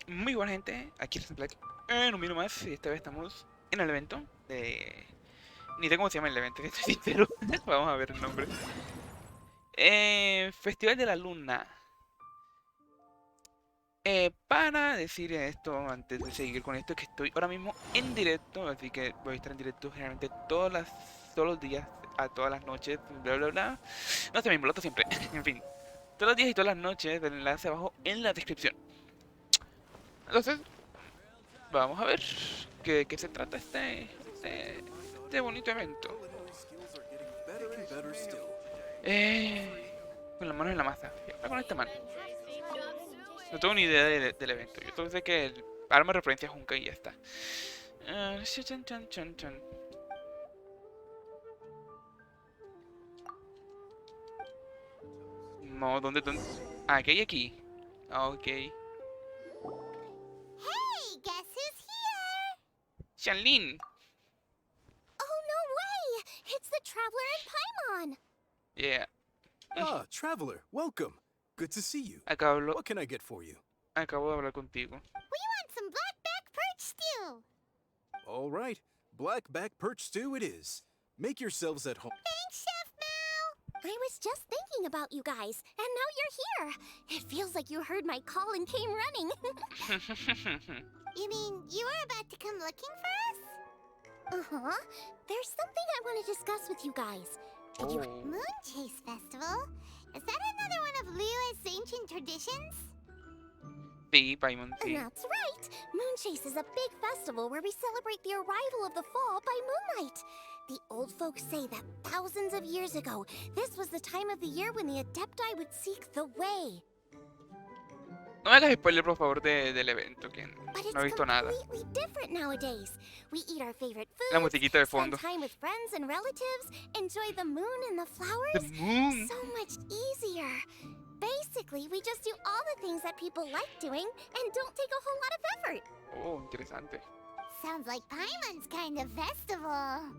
Muy buena gente, aquí es Black en un video más y esta vez estamos en el evento de... Ni sé cómo se llama el evento, si estoy sincero. Vamos a ver el nombre. Festival de la Luna. Para decir esto, antes de seguir con esto, que estoy ahora mismo en directo, así que voy a estar en directo generalmente todos los días, a todas las noches, bla bla bla. No sé, me emboloto siempre. En fin, todos los días y todas las noches, el enlace abajo en la descripción. Entonces, vamos a ver qué se trata este bonito evento. Con las manos en la masa. Con esta mano. No tengo ni idea del evento. Yo solo sé que el arma referencia a Junka y ya está. Chan, chan, chan, chan. No, ¿dónde? Ah, ¿qué hay aquí? Ah, ok. Hey, guess who's here? Shanlin. Oh, no way! It's the Traveler and Paimon! Yeah. Ah, traveler, welcome. Good to see you. Acabo What can I get for you? de hablar contigo. We want some blackback perch stew! All right, black back perch stew it is. Make yourselves at home. Thanks, Chef Mao! I was just thinking about you guys, and now you're here. It feels like you heard my call and came running. You mean you were about to come looking for us? Uh-huh. There's something I want to discuss with you guys. Did you... Moon Chase Festival? Is that another one of Liyue's ancient traditions? Sí, Paimon, sí. That's right! Moonchase is a big festival where we celebrate the arrival of the fall by moonlight. The old folks say that thousands of years ago, this was the time of the year when the Adepti would seek the way. No me hagas spoiler, por favor, del evento, que But it's no he visto nada. completely different nowadays. We eat our favorite La foods, musiquita de spend fondo. time with friends and relatives, enjoy the moon and the flowers. The moon. So much easier. Basically, we just do all the things that people like doing and don't take a whole lot of effort. Oh, interesante. Sounds like Paimon's kind of festival.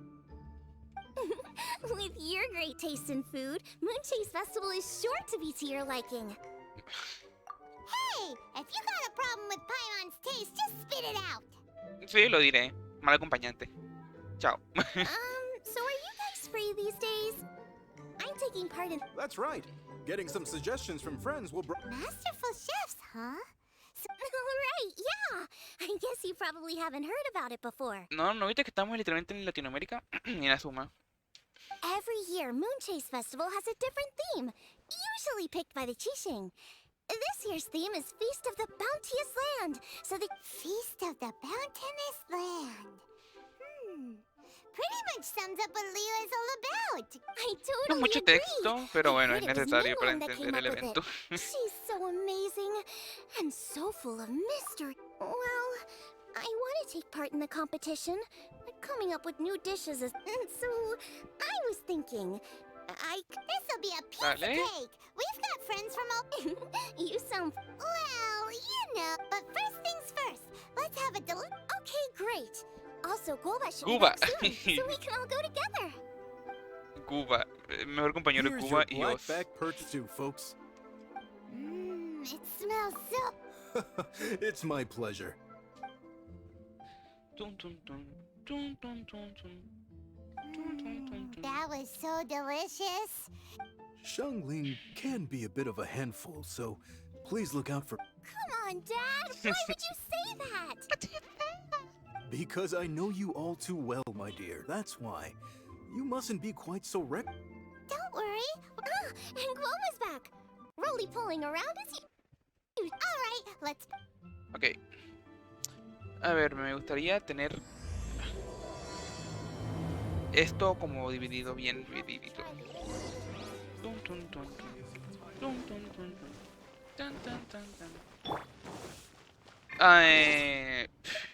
With your great taste in food, Moonchase Festival is sure to be to your liking. Hey, if you got a problem with Paimon's taste, just spit it out. Sí, lo diré. Mal acompañante. Chao. So are you guys free these days? I'm taking part in... That's right. Getting some suggestions from friends will Masterful chefs, huh? Right, yeah. I guess you probably haven't heard about it before. No, no viste que estamos literalmente en Latinoamérica. Ni la suma. Every year, Moonchase Festival has a different theme, usually picked by the Qixing. This year's theme is Feast of the Bounteous Land, so the... Feast of the Bounteous Land. Pretty much sums up what Liyue is all about. I No totally mucho agree. texto, pero bueno, I es heard it was necesario para Minwon that came entender el up with evento. it. She's so amazing and so full of mystery. Well, I want to take part in the competition, but coming up with new dishes is... So, I was thinking... This'll be a piece of Vale. cake. We've got friends from all... You sound... Well, you know. But first things first. Let's have a Okay, great. Also, Guba should be Cuba. back soon, so we can all go together. Cuba. Mejor compañero de Here's Cuba your y black Oz. back perch stew, folks. It smells so... It's my pleasure. Tum, tum, tum. Tum, tum, tum, tum. Tum, tum, tum, tum. That was so delicious. Xiangling can be a bit of a handful, so please look out for... Come on, Dad. Why would you say that? Because I know you all too well, my dear. That's why. You mustn't be quite so Don't worry. And Guoma's back. Roly-poling around as you... All right, let's... Ok. A ver, me gustaría tener esto como dividido, bien dividido. Tum, tum, tum, tum. Tum, tum, tum, tum. Tan, tan, tan, tan.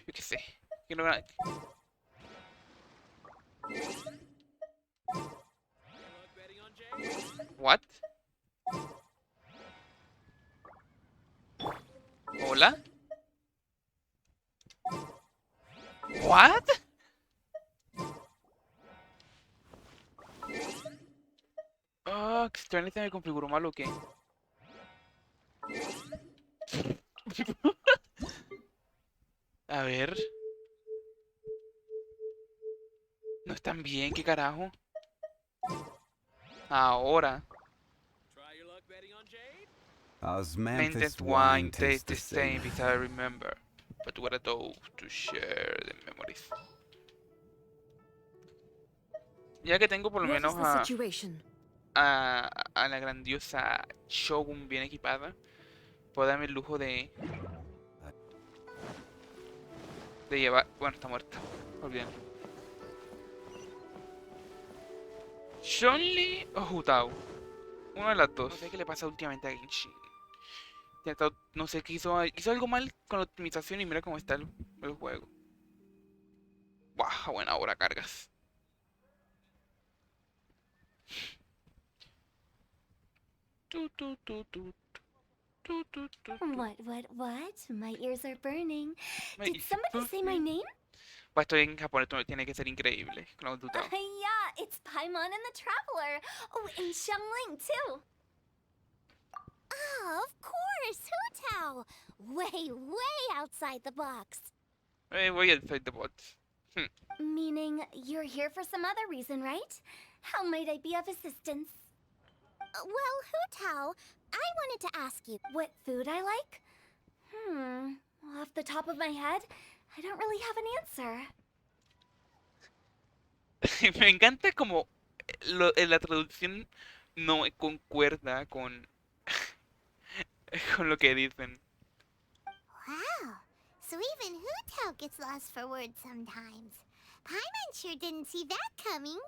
Yo qué sé. Que no... What? Hola? What? Oh, extrañamente me configuró mal o qué. A ver. No están bien, ¿qué carajo? Ahora. Maintenance Osmanthus wine wine tastes tastes the the same same. as I remember. But what a dose to share the memories. Ya que tengo por lo What menos is the situation? a la grandiosa Shogun bien equipada, puedo darme el lujo de llevar... Bueno, está muerta. Olvídalo. ¿Shonli o Hutao? Una de las dos. No sé qué le pasa últimamente a Genshin. No sé qué hizo algo mal con la optimización y mira cómo está el juego. Buah, a buena hora cargas. Tu, tu, tu, tu, tu, tu, tu, tu. What? My ears are burning. Me Did hice somebody say my puffy. name? Pues estoy en japonés, tiene que ser increíble con los Hutao. Yeah, it's Paimon and the Traveler. Oh, and Xiangling, too. Oh, of course, Hu Tao. Way outside the box. Voy outside the box. Meaning you're here for some other reason, right? How might I be of assistance? Well, Hu Tao, I wanted to ask you what food I like. Off the top of my head, I don't really have an answer. Me encanta como la traducción no concuerda con lo que dicen. Wow, so even Hu Tao gets lost for words sometimes. Paimon sure didn't see that coming.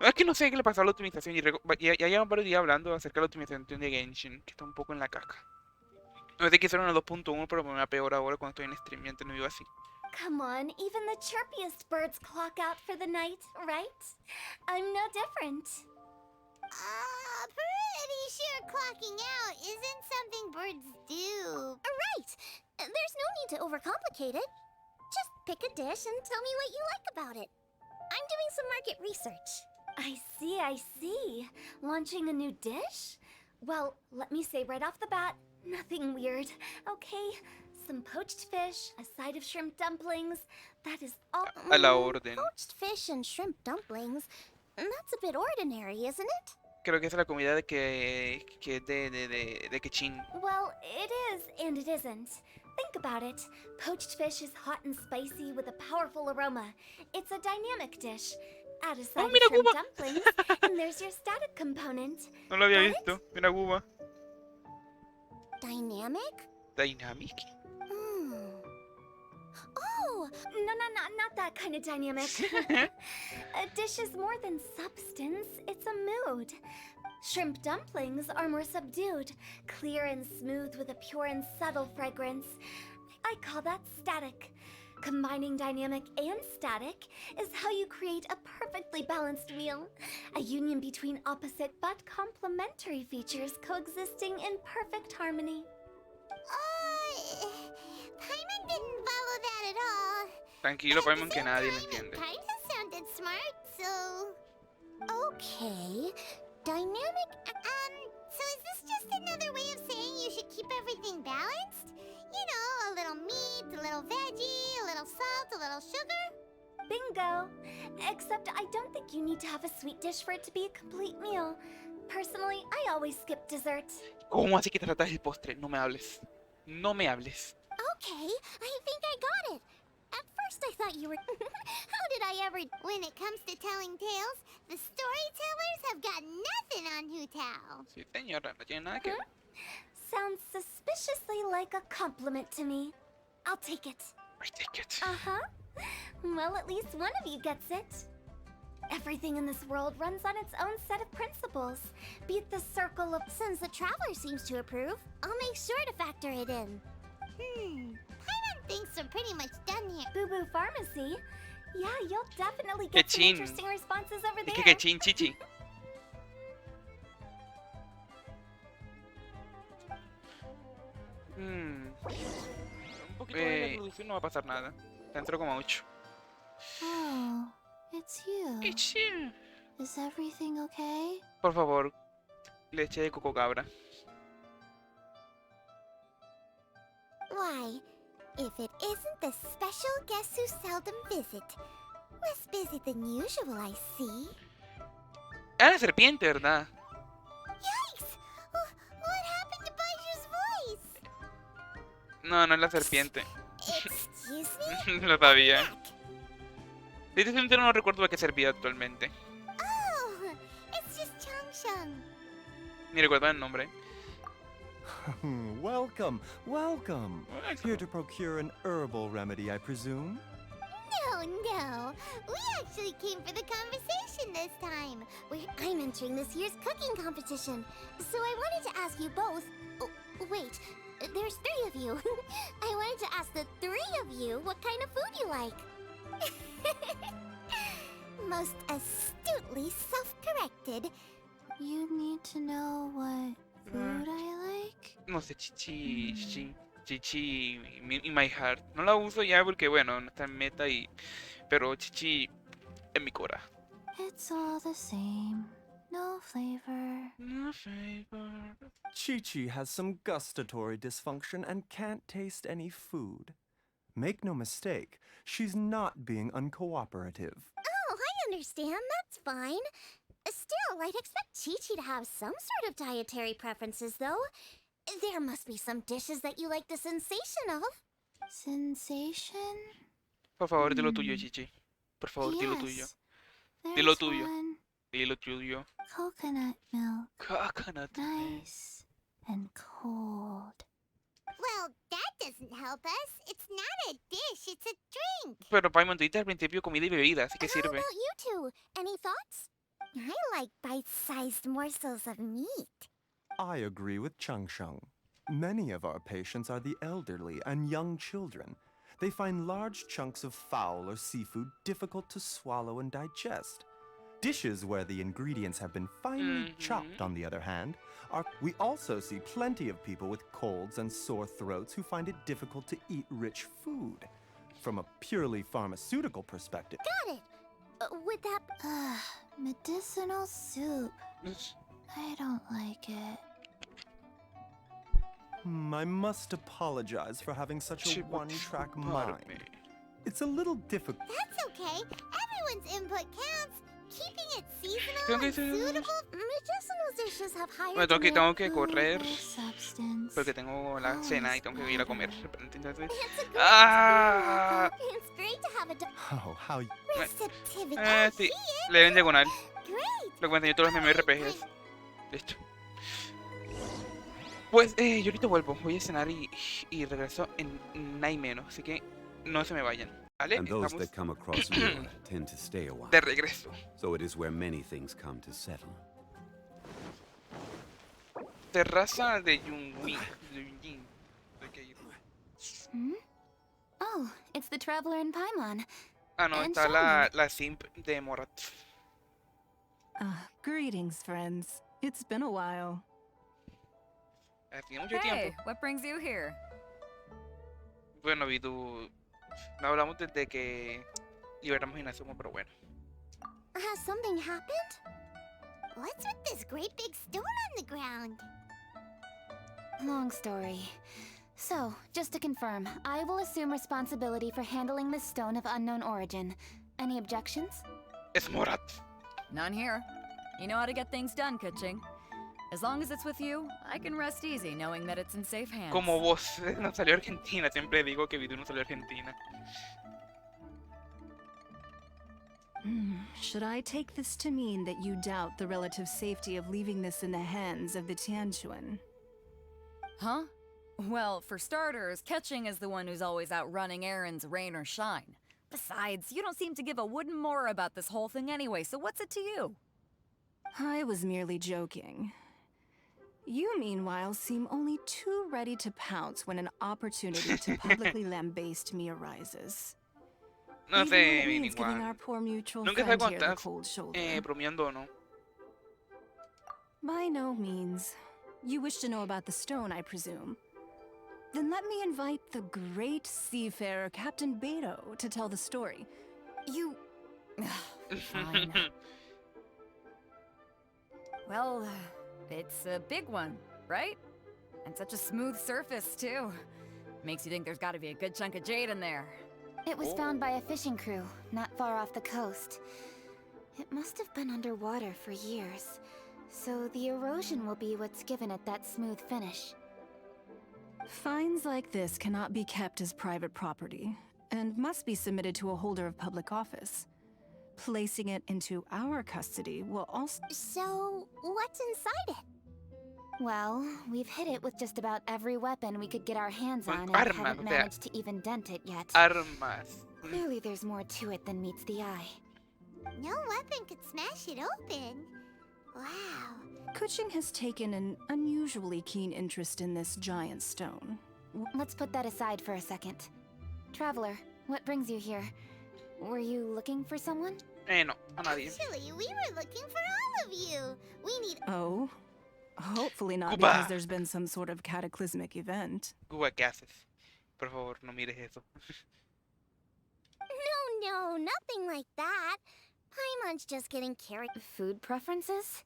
Es que no sé qué le pasó a la optimización. Ya llevan varios días hablando acerca de la optimización de Genshin, que está un poco en la caca. No sé que hicieron a 2.1, pero me va peor ahora cuando estoy en stream. Y antes no iba así. Come on, even the chirpiest birds clock out for the night, right? I'm no different. Pretty sure clocking out isn't something birds do. Right! There's no need to overcomplicate it. Just pick a dish and tell me what you like about it. I'm doing some market research. I see. Launching a new dish? Well, let me say right off the bat, nothing weird, okay? Some poached fish, a side of shrimp dumplings. That is all. A la orden. Poached fish and shrimp dumplings? That's a bit ordinary, isn't it? Creo que esa es la comida que es de Kechin. Well, it is and it isn't. Think about it. Poached fish is hot and spicy with a powerful aroma. It's a dynamic dish. Add a side of mira shrimp Cuba. dumplings, and there's your static component. No lo había Got visto. it? Mira Cuba. Dynamic? Dynamic. Oh, no, not that kind of dynamic. A dish is more than substance, it's a mood. Shrimp dumplings are more subdued, clear and smooth with a pure and subtle fragrance. I call that static. Combining dynamic and static is how you create a perfectly balanced meal. A union between opposite but complementary features coexisting in perfect harmony. Paimon didn't follow that at all. Tranquilo, Paimon, que nadie lo entiende. Kinda sounded smart, so... Okay, dynamic... so is this just another way of saying you should keep everything balanced? You know, a little meat, a little veggie, a little salt, a little sugar? Bingo! Except I don't think you need to have a sweet dish for it to be a complete meal. Personally, I always skip dessert. ¿Cómo así que tratas el postre? No me hables. No me hables. Okay, I think I got it. At first I thought you were... How did I ever... When it comes to telling tales, the storytellers have got nothing on Hu Tao. Sí, señora, no tiene nada que ver. Sounds suspiciously like a compliment to me. I'll take it. I take it. Uh-huh. Well, at least one of you gets it. Everything in this world runs on its own set of principles. Be it the circle of... Since the Traveler seems to approve, I'll make sure to factor it in. Paimon thinks we're pretty much done here. Boo Boo Pharmacy? Yeah, you'll definitely get some Kechin. interesting responses over there. Dije que chin chichi. Un poquito de la producción no va a pasar nada. Está en 0,8. Oh, it's you. It's you. Is everything okay? Por favor, leche de coco cabra. Why? If it isn't the special guest who seldom visit. Less busy than usual, I see. Ah, la serpiente, ¿verdad? Yikes! What happened to Baiju's voice? No, no es la serpiente. Excuse me? Lo sabía. Heck. De este serpiente no recuerdo a qué servía actualmente. Oh, it's just Changsheng. Ni recuerdo el nombre. Welcome, welcome. Here to procure an herbal remedy, I presume? No. We actually came for the conversation this time. I'm entering this year's cooking competition. So I wanted to ask you both. Oh, wait, there's 3 of you. I wanted to ask the 3 of you what kind of food you like. Most astutely self-corrected. You need to know what food I like? No sé, Chichi in my heart. No la uso ya porque, bueno, no está en meta y... Pero Chichi en mi cora. It's all the same. No flavor. No favor. Chi-Chi has some gustatory dysfunction and can't taste any food. Make no mistake, she's not being uncooperative. Oh, I understand. That's fine. Still, I'd expect Chi-Chi to have some sort of dietary preferences, though. There must be some dishes that you like the sensation of. Sensation? Por favor, di lo tuyo, Chichi. Por favor, di lo tuyo. Di lo tuyo. Di lo tuyo. Coconut milk. Coconut. Nice and cold. Well, that doesn't help us. It's not a dish, it's a drink. Pero Paimon, tú dijiste al principio comida y bebida, así que How sirve. about you two? Any thoughts? I like bite-sized morsels of meat. I agree with Changsheng. Many of our patients are the elderly and young children. They find large chunks of fowl or seafood difficult to swallow and digest. Dishes where the ingredients have been finely chopped, on the other hand, are... We also see plenty of people with colds and sore throats who find it difficult to eat rich food. From a purely pharmaceutical perspective... Got it. With that... medicinal soup. I don't like it. I must apologize for having such a one-track mind. It's a little difficult. That's okay. Everyone's input counts. Keeping it seasonal and suitable. Medicinal dishes have higher Bueno, tengo que food correr or substance. porque tengo la cena y tengo que ir a comer. Entonces, It's a great ¡ah! It's great to have a Oh, how... receptivity. Sí, le den diagonal. Great. Lo que me enseñó todos los MMORPGs. Listo. Pues yo ahorita vuelvo, voy a cenar y regreso en nada y menos, así que no se me vayan, ¿vale? And those Estamos that come across Lure tend to stay a while. de regreso. So it is where many things come to settle. Terraza de Yunwin. Hay que ir. Oh, it's the traveler in Paimon. Ah, no, está la simp de Morat. Greetings, friends. It's been a while. Hace mucho Hey, tiempo. what brings you here? Bueno, Vidu, no hablamos desde que liberamos Inazuma, pero bueno. Has something happened? What's with this great big stone on the ground? Long story. So, just to confirm, I will assume responsibility for handling this stone of unknown origin. Any objections? Es Morat. None here. You know how to get things done, Kuching. As long as it's with you, I can rest easy knowing that it's in safe hands. Como vos no salió Argentina, siempre digo que Vidu no salió Argentina. Should I take this to mean that you doubt the relative safety of leaving this in the hands of the Tianquan? Huh? Well, for starters, Kuching is the one who's always out running errands, rain or shine. Besides, you don't seem to give a wooden more about this whole thing anyway, so what's it to you? I was merely joking. You, meanwhile, seem only too ready to pounce when an opportunity to publicly lambaste me arises. No Even sé, when it mi means giving igual. our poor mutual Nunca sé friend cuando here the estás cold shoulder. bromeando o no. By no means. You wish to know about the stone, I presume. Then let me invite the great seafarer Captain Beto to tell the story. You... Fine. Well, it's a big one, right? And such a smooth surface, too. Makes you think there's gotta be a good chunk of jade in there. It was found by a fishing crew, not far off the coast. It must have been underwater for years, so the erosion will be what's given it that smooth finish. Finds like this cannot be kept as private property, and must be submitted to a holder of public office. Placing it into our custody will also... So, what's inside it? Well, we've hit it with just about every weapon we could get our hands on and Armas, haven't o sea, managed to even dent it yet. Armas. Clearly there's more to it than meets the eye. No weapon could smash it open. Wow. Kuching has taken an unusually keen interest in this giant stone. Let's put that aside for a second. Traveler, what brings you here? Were you looking for someone? No, a nadie. Actually, we were looking for all of you. We need... Oh? Hopefully not Cuba. because there's been some sort of cataclysmic event. Cuba, ¿qué haces? Por favor, no mires eso. No, nothing like that. Paimon's just getting carried. Food preferences?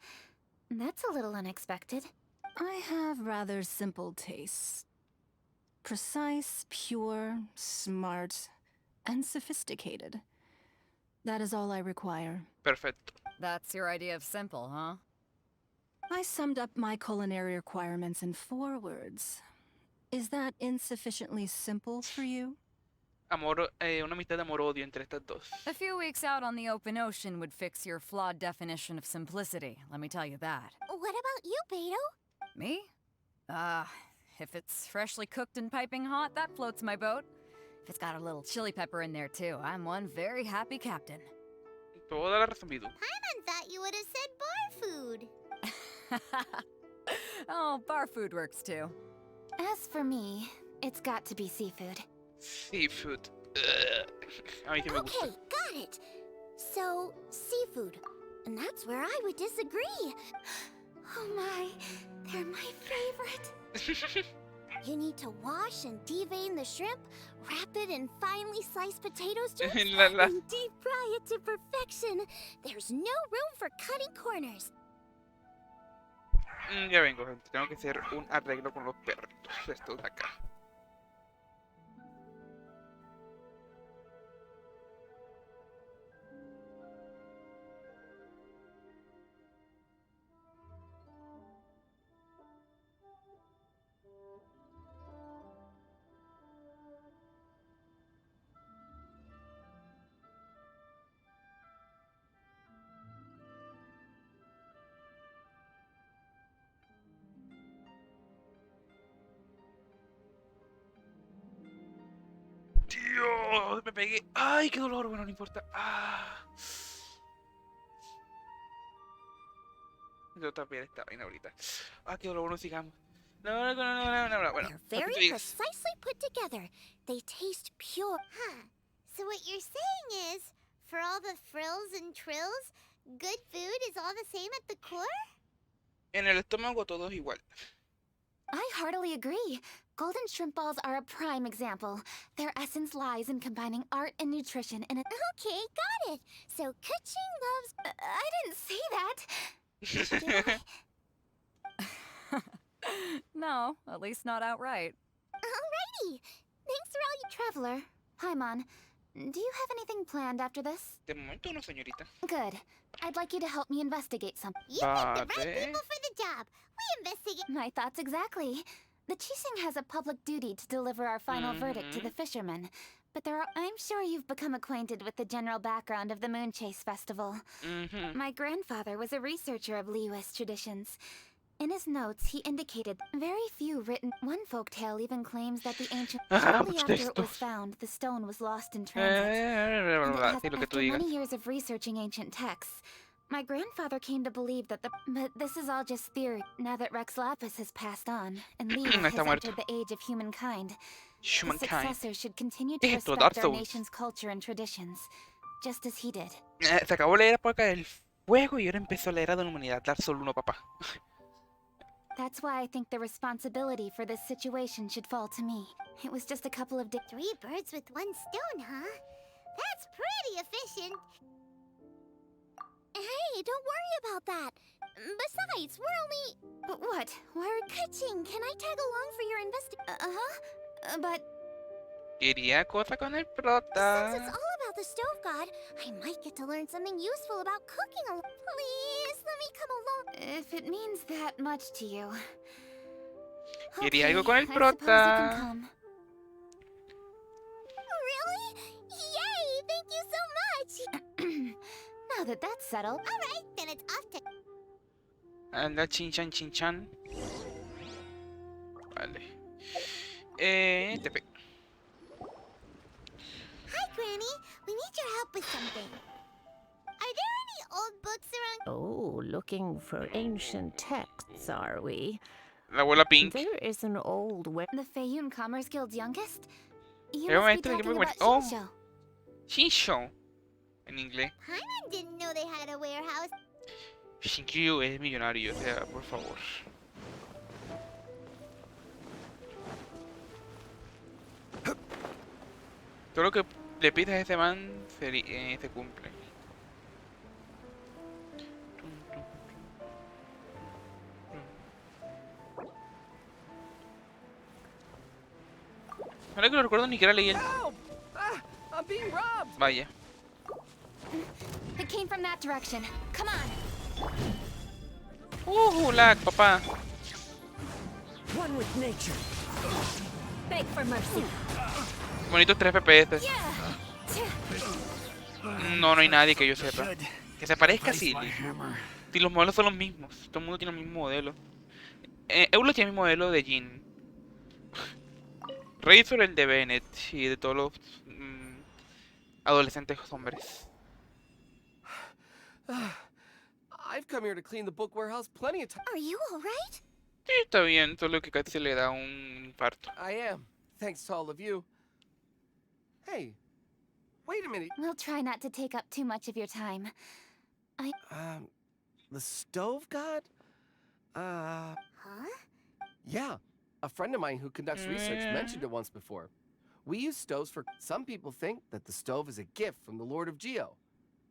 That's a little unexpected. I have rather simple tastes. Precise, pure, smart, and sophisticated. That is all I require. Perfecto. That's your idea of simple, huh? I summed up my culinary requirements in 4 words. Is that insufficiently simple for you? Una amistad de amor-odio entre estas dos. A few weeks out on the open ocean would fix your flawed definition of simplicity, let me tell you that. What about you, Beto? Me? If it's freshly cooked and piping hot, that floats my boat. If it's got a little chili pepper in there too, I'm one very happy captain. Te voy a dar la razón, Bidu. Paimon thought you would have said bar food. Oh, bar food works too. As for me, it's got to be seafood. Seafood. Ugh. A mí sí me gusta. Okay, got it. So, seafood. And that's where I would disagree. Oh my, they're my favorite. You need to wash and devein the shrimp, wrap it in finely sliced potato strips, and deep fry it to perfection. There's no room for cutting corners. Ya vengo, gente. Tengo que hacer un arreglo con los perritos. Estos de acá. Dios, me pegué. Ay, qué dolor. Bueno, no importa. Yo también estaba bien ahorita. Qué dolor. Bueno, sigamos. No. Bueno, They're lo que tú very digas. precisely put together. They taste pure. Huh. So what you're saying is, for all the frills and trills, good food is all the same at the core? En el estómago todo es igual. I heartily agree. Golden shrimp balls are a prime example. Their essence lies in combining art and nutrition in a... Okay, got it. So Kuching loves... I didn't say that. Did I? No, at least not outright. Alrighty. Thanks for all you... Traveler, Paimon, do you have anything planned after this? De momento no, señorita. Good. I'd like you to help me investigate something. You picked the right Vale. people for the job. We investigate... My thoughts exactly. The Chising has a public duty to deliver our final verdict to the fishermen. But I'm sure you've become acquainted with the general background of the Moon Chase Festival. My grandfather was a researcher of Liyue's traditions. In his notes, he indicated very few written... One folktale even claims that the ancient... Shortly after it was found, the stone was lost in transit. And it has, Sí, lo que tú after digas. many years of researching ancient texts, my grandfather came to believe that the... But this is all just theory. Now that Rex Lapis has passed on, and Liyue has Está muerto. entered the age of humankind, the Humankind. successor should continue to ¿Qué es esto? respect Dark our Souls. nation's culture and traditions, just as he did. Se acabó la época del fuego y ahora empezó la era de la humanidad. Dar solo uno, papá. That's why I think the responsibility for this situation should fall to me. It was just a couple of 3 birds with 1 stone, huh? That's pretty efficient. Hey, don't worry about that. Besides, we're only... What? We're Kuching. Can I tag along for your But Quería cosa con el since prota. it's all about the stove god, I might get to learn something useful about cooking. Please, let me come along. If it means that much to you. Quería algo con el I suppose you can prota. come. Really? Yay! Thank you so much! Now that that's settled. Alright, then it's off to... Anda, chinchan, chinchan. Vale. TP. Hi, Granny. We need your help with something. Are there any old books around? Oh, looking for ancient texts, are we? La abuela Pink. There is an old The Feiyun Commerce Guild's youngest? You Pero must be momento, ¿de qué me talking about oh. Shinsho. Shinsho. En inglés. Paimon didn't know they had a warehouse. Shinkyu es millonario, o sea, por favor. Todo lo que le pidas a ese man se cumple. Ahora que lo recuerdo, ni siquiera leí el... I'm being robbed. Vaya. It came from that direction. Come on. Lag, papá. one with nature. Beg for mercy. Bonitos 3 FPS. No, no hay nadie que yo sepa. Que se parezca así. Si los modelos son los mismos. Todo el mundo tiene el mismo modelo. Eulo tiene el mismo modelo de Jin. Razor el de Bennett. Y de todos los adolescentes hombres. I've come here to clean the book warehouse plenty of times. Are you alright? Sí, está bien. Solo que casi se le da un infarto. I am, thanks to all of you. Hey, wait a minute. We'll try not to take up too much of your time. The stove god? Huh? Yeah. A friend of mine who conducts research mentioned it once before. We use stoves for... Some people think that the stove is a gift from the Lord of Geo.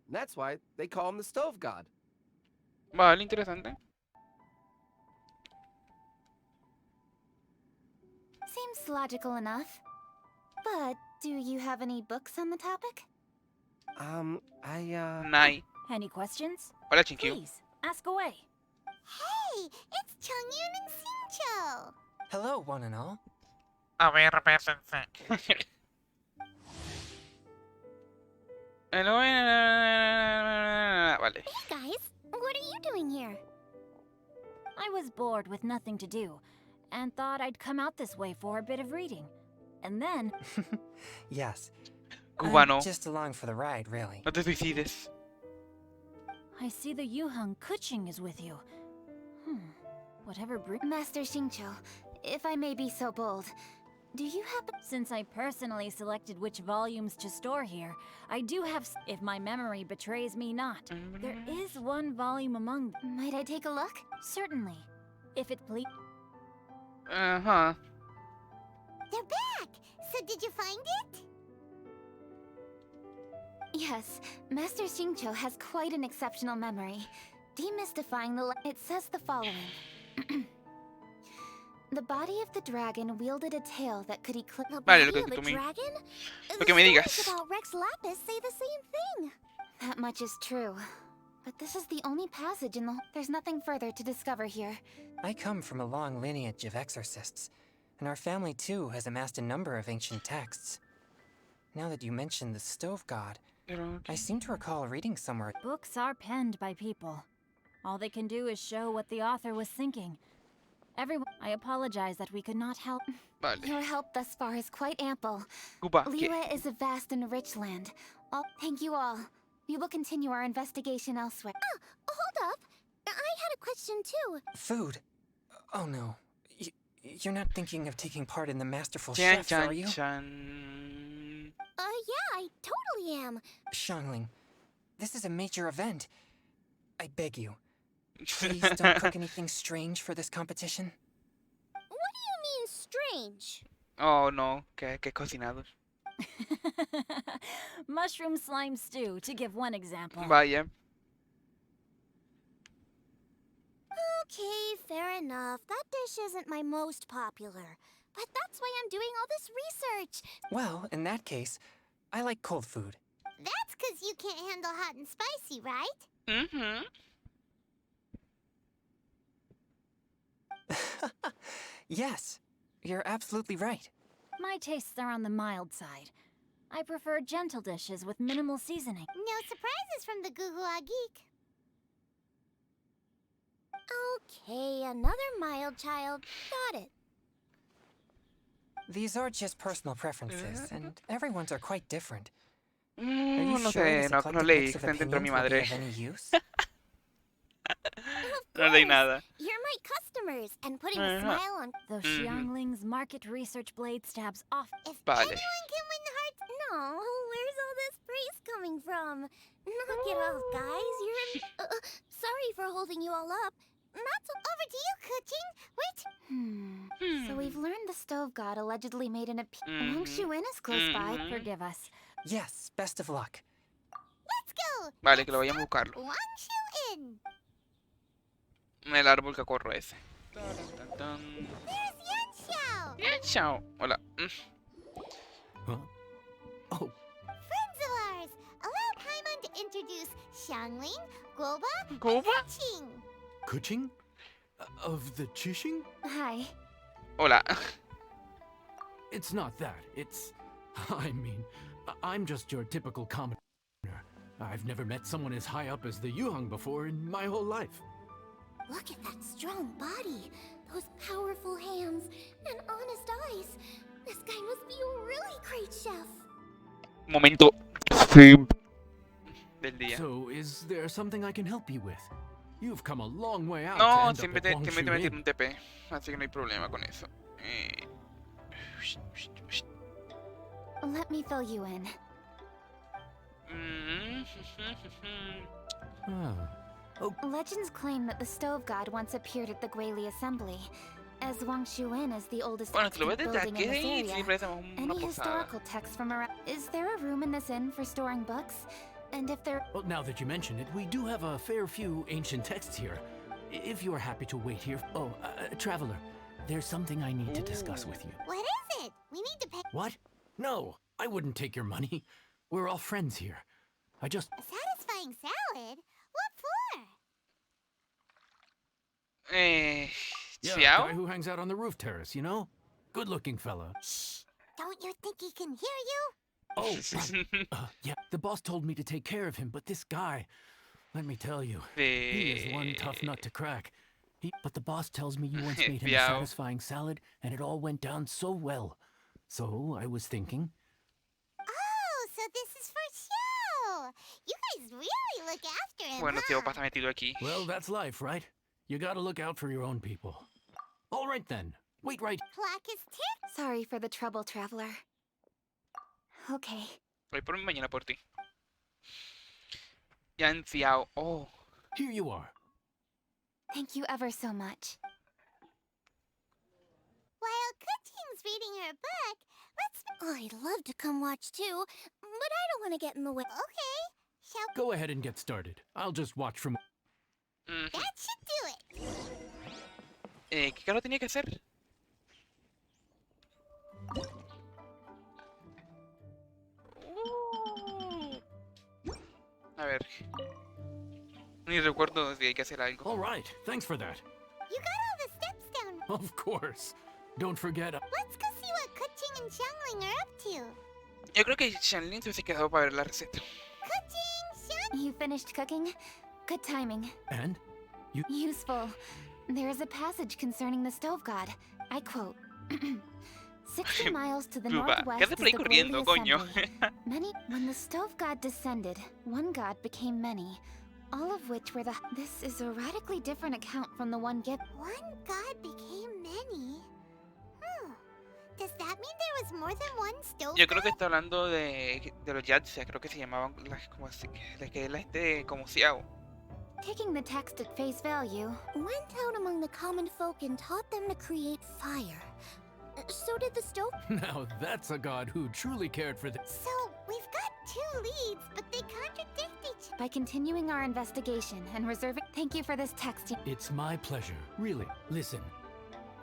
And that's why they call him the stove god. Vale, interesante. Seems logical enough. But do you have any books on the topic? Nai. Any questions? Hola, Chinkyu. Please, ask away. Hey, it's Chongyun and Xingqiu. Hello, one and all. A ver, sensei. Hello. Vale. Hey guys, what are you doing here? I was bored with nothing to do, and thought I'd come out this way for a bit of reading. And then... Yes. Cubano. I'm just along for the ride, really. No te suicides. I see the Yuheng Kuching is with you. Whatever Master Xingqiu, if I may be so bold, do you happen... Since I personally selected which volumes to store here, I do have... If my memory betrays me not, there is one volume among them. Might I take a look? Certainly. If it please... Ajá. They're back! So did you find it? Yes, Master Xingqiu has quite an exceptional memory. Demystifying the... It says the following. The body of the dragon wielded a tail that could eclipse... The Vale, body lo que of a tú me... dragon? Lo que me The digas. stories about Rex Lapis say the same thing. That much is true. But this is the only passage in the... There's nothing further to discover here. I come from a long lineage of exorcists, and our family too has amassed a number of ancient texts. Now that you mention the stove god, I seem to recall reading somewhere... Books are penned by people. All they can do is show what the author was thinking. Everyone... I apologize that we could not help... Vale. Your help thus far is quite ample. Cuba, ¿qué? Liyue is a vast and rich land. Thank you all. We will continue our investigation elsewhere. Hold up. I had a question too. Food? Oh no. You're not thinking of taking part in the Masterful Chan, Chefs, are chan, you? chan. Yeah, I totally am. Shangling, this is a major event. I beg you, please don't cook anything strange for this competition. What do you mean strange? Oh, no. Que cocinados. Mushroom slime stew, to give one example. Vaya. Okay, fair enough. That dish isn't my most popular. But that's why I'm doing all this research. Well, in that case, I like cold food. That's because you can't handle hot and spicy, right? Ujú. Yes, you're absolutely right. My tastes are on the mild side. I prefer gentle dishes with minimal seasoning. No surprises from the Guhua Geek. Okay, another mild child. Got it. These are just personal preferences, and everyone's are quite different. Are you No sure sé, this no eclectic leí mix of que está dentro de mi opinions will be madre. of any use? No leí nada. You're my customers, and putting a Ajá. smile on. Those Mhm. Xiangling's market research blade stabs off. If Vale. anyone can win the hearts. No, where's all this praise coming from? Knock it off, guys. Sorry for holding you all up. That's over to you, Kuching. Wait. So we've learned the stove god allegedly made an appearance. Wang Mhm. Shuin is close by. Mhm. Forgive us. Yes, best of luck. Let's go. Vale, que lo vayamos a buscarlo. Wang Shu-in. El árbol que corro ese. Tan, tan. There's Yan Xiao. Bien, chao. Hola. Huh? Oh, Friends of ours. Allow Paimon to introduce Xiangling, Guoba, ¿Guoba? and Ching. Kuching? Of the Chishing? Hi. Hola. It's not that. It's... I mean, I'm just your typical commoner. I've never met someone as high up as the Yuhang before in my whole life. Look at that strong body, those powerful hands, and honest eyes. This guy must be a really great chef. Momento. Sí. Del día. So, is there something I can help you with? You've come a long way out to No, end siempre up te at siempre te Wangshu metí Inn. un TP. Así que no hay problema con eso. Let me fill you in. Legends claim that the stove god once appeared at the Guili Assembly, as Wang Shuin is the oldest Bueno, que lo ves extant desde building in this aquí, area. siempre hacemos una Any posada. historical texts from around? Is there a room in this inn for storing books? And if there, Well, now that you mention it, we do have a fair few ancient texts here. If you are happy to wait here... Oh, traveler, there's something I need to discuss with you. What is it? We need to pay. What? No, I wouldn't take your money. We're all friends here. I just... A satisfying salad? What for? Yeah, the Xiao? guy who hangs out on the roof terrace, you know? Good-looking fella. Shh! Don't you think he can hear you? Oh, right. Yeah, the boss told me to take care of him, but this guy... Let me tell you, he is one tough nut to crack. But the boss tells me you once made him a Xiao. satisfying salad, and it all went down so well. So, I was thinking... Oh, so this is for show! You guys really look after him, Bueno, huh? tío, pasa metido aquí. Well, that's life, right? You gotta look out for your own people. All right then. Wait right... Clock is tick. sorry for the trouble, traveler. Okay. Voy por mañana por ti. Yan Xiao. Oh. Here you are. Thank you ever so much. While Kuching's reading her book, let's... I'd love to come watch too, but I don't want to get in the way. Okay. Shall... Go ahead and get started. I'll just watch from... That should do it. ¿Qué caro tenía que hacer? A ver. Ni recuerdo si hay que hacer algo. All right. Thanks for that. You got all the steps down. Of course. Don't forget... Let's go see what Kuching and Xiangling are up to. Yo creo que Shanlin se hubiese quedado para ver la receta. Kuching, Xiang... You finished cooking? Good timing. And? You... Useful. There is a passage concerning the stove god. I quote. 60 miles to the Luba, northwest ¿qué haces is por ahí the corriendo, Guili coño? Assembly. When the stove god descended, one god became many, all of which were the... This is a radically different account from the one given. One god became many? Does that mean there was more than one stove Yo creo que god? está hablando de los Yatsia, creo que se llamaban como así, que la gente como Xiao. Taking the text at face value, Went out among the common folk and taught them to create fire. So did the stove. Now that's a god who truly cared for the... So we've got two leads, but they contradict each other. by continuing our investigation and reserving... Thank you for this text. It's my pleasure, really. Listen,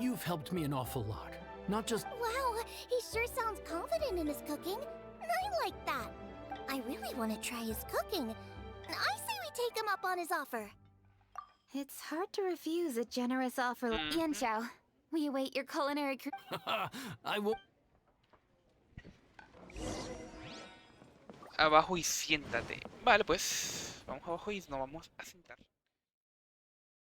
you've helped me an awful lot. Not just... Wow, he sure sounds confident in his cooking. I like that. I really want to try his cooking. I say we take him up on his offer. It's hard to refuse a generous offer. Yanxiao, we await your culinary I will... Abajo y siéntate. Vale, pues vamos abajo y nos vamos a sentar.